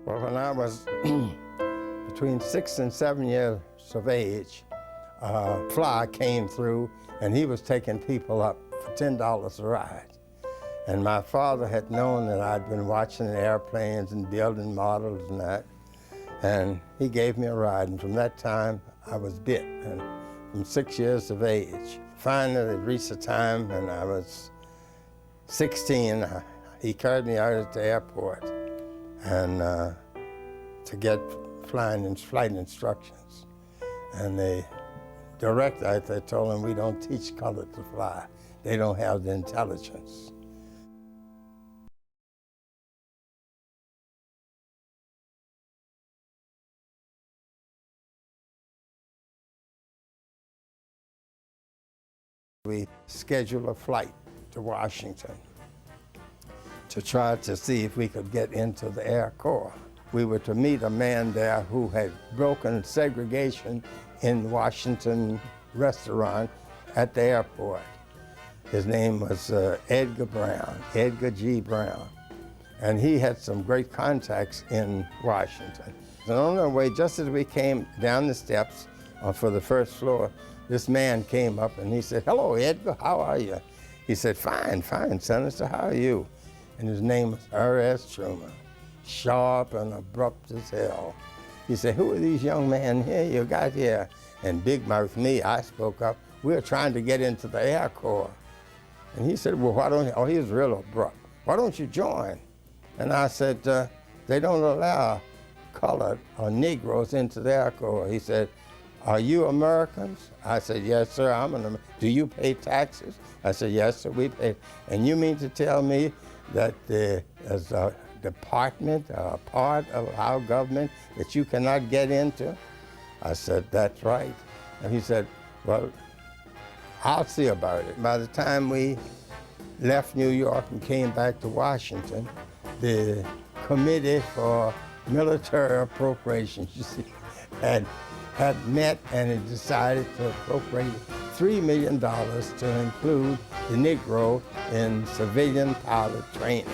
Well, when I was between 6 and 7 years of age, a fly came through and he was taking people up for $10 a ride. And my father had known that I'd been watching airplanes and building models and that, and he gave me a ride, and from that time I was bit, and from 6 years of age. Finally, it reached a time when I was 16, he carried me out at the airport and to get flight instructions. And the director, they told him, we don't teach colored to fly. They don't have the intelligence. We scheduled a flight to Washington to try to see if we could get into the Air Corps. We were to meet a man there who had broken segregation in Washington restaurant at the airport. His name was Edgar G. Brown. And he had some great contacts in Washington. And on our way, just as we came down the steps for the first floor, this man came up and he said, "Hello, Edgar, how are you?" He said, "Fine, fine, Senator, how are you?" And his name was R.S. Truman, sharp and abrupt as hell. He said, "Who are these young men here you got here?" And big mouth me, I spoke up, "We're trying to get into the Air Corps." And he said, "Well, why don't you?" Oh, he was real abrupt. "Why don't you join?" And I said, "They don't allow colored or Negroes into the Air Corps." He said, "Are you Americans?" I said, "Yes, sir, I'm an American." "Do you pay taxes?" I said, "Yes, sir, we pay." "And you mean to tell me that there's a department, a part of our government that you cannot get into?" I said, "That's right." And he said, "Well, I'll see about it." By the time we left New York and came back to Washington, the Committee for Military Appropriations, you see, had met and had decided to appropriate $3 million to include the Negro in civilian pilot training.